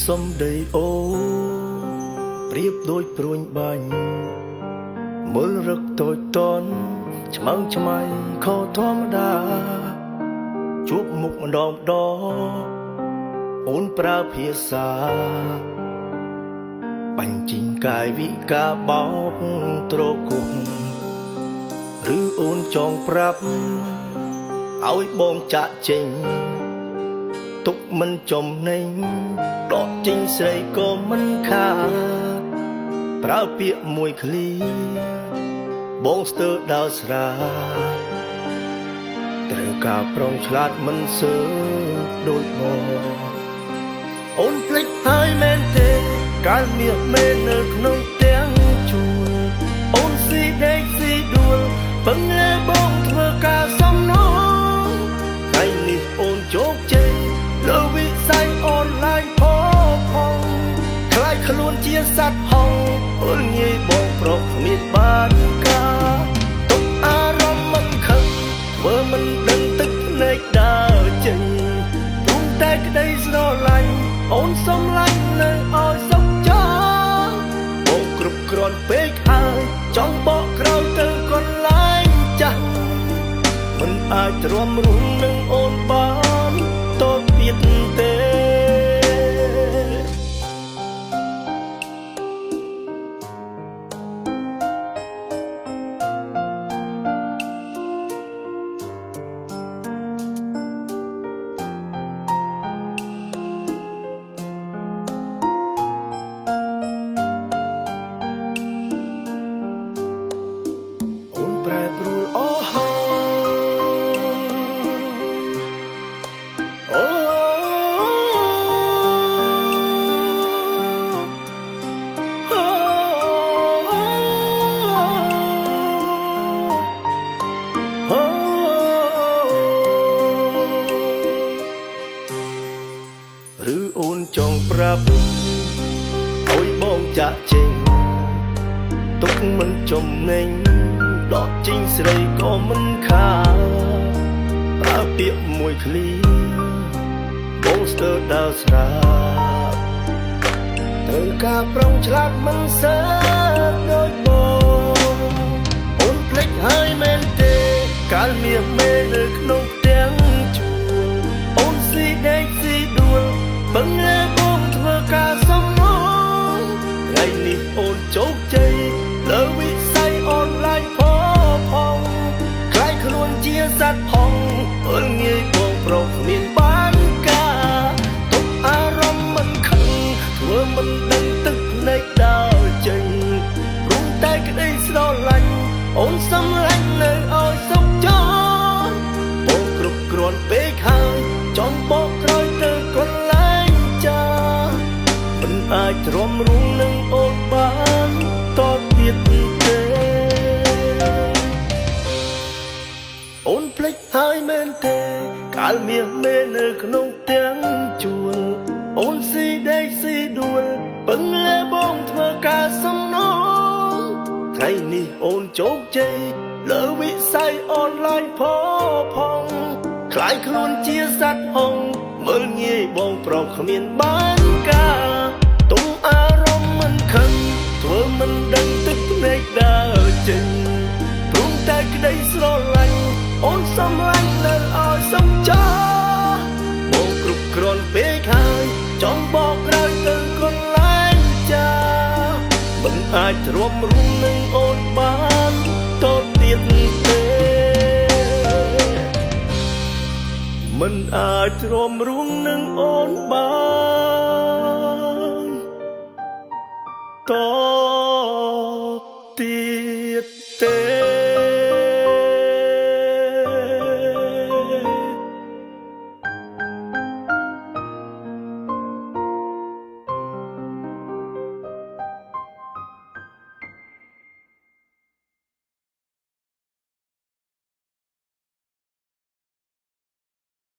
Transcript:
សំដីអូប្រៀបដូចព្រួញបាញ់មើលរឹកតូចតន់ឆ្មាំងឆ្មៃខុសធម្មតាជួបមុខម្ដងអូនប្រើភាសាបញ្ចេញកាយវិការបោកត្រគុកឬអូនចង់ប្រាប់ឲ្យបងចាក់ចេញទុកមិនចំណេញដកចេញស្រីក៏មិនខាតប្រើពាក្យមួយឃ្លាបងស្ទើរដល់ស្រាត្រូវការប្រុងឆ្លាតមិនសើដូចបងអូនភ្លេចហើយមែនទេកាលមាសមេនៅក្នុងទាំងជួរអូនស៊ីដេកស៊ីដួលពឹងលើបងធ្វើការសំណងថ្ងៃនេះអូនជោគជ័យលើវិស័យអនឡាញផងខ្លាចខ្លួនជាសត្វហង្សអូនងាយបងប្រុសគ្មានបានការទុកអារម្មណ៍មិនខឹងធ្វើមិនដឹងទឹកភ្នែកដើរចេញព្រមតែក្តីស្រឡាញ់អូនសំឡាញ់នៅឲ្យសុខចាបងគ្រប់គ្រាន់ពេកហើយចង់បកក្រោយទៅកន្លែងចាស់មិនអាចទ្រាំរស់នឹងអូនបានតទៀតទេប្រែប្រួលអូហូអូឬអូនចង់ប្រាប់ឲ្យបងចាក់ចេញទុកមិនចំណេញដកចេញស្រីក៏មិនខាប្រើពាក្យមួយឃ្លាបងស្ទើរដល់ស្រាត្រូវការប្រុងឆ្លាតមិនសើដូចបងអូនភ្លេចហើយមែនទេកាលមាសមេនៅក្នុងផ្ទាំងជួរអូនស៊ីដេកស៊ីដួលពឹងលើបងធ្វើការសំណងថ្ងៃនេះអូនជោគជ័យលើវិស័យអនឡាញផងខ្លាចខ្លួនជាសត្វហង្សអូនងាយបងប្រុសគ្មានបានការទុកអារម្មណ៍មិនខឹងធ្វើមិនដឹងទឹកភ្នែកដើរចេញព្រមតែក្តីស្រឡាញ់អូនសំឡាញ់នៅឲ្យសុខចាបងគ្រប់គ្រាន់ពេកហើយចង់បកក្រោយទៅកន្លែងចាមិនអាចទ្រាំរង់នឹងអូនបានតទៀតទេអូនភ្លេចហើយមែនទេកាលមាសមេនៅក្នុងទាំងជួលអូនស៊ីដេកស៊ីដួលពឹងលើបងធ្វើការសំណងថ្ងៃនេះអូនជោគជ័យលើវិស័យអនឡាញផងខ្លាចខ្លួនជាសត្វហង្សមើលងាយបងប្រុសគ្មានបានការទុំអារម្មណ៍មិនខឹងធ្វើមិនដឹងទឹកភ្នែកដើរចេញព្រមតែក្តីស្រឡាញ់អូនសំឡាញ់នៅឲ្យសុខចាបងគ្រប់គ្រាន់ពេកហើយចង់បកក្រោយទៅកន្លែងចាមិនអាចទ្រាំរង់នឹងអូនបានតទៀតទេមិនអាចទ្រាំរង់នឹងអូនបានត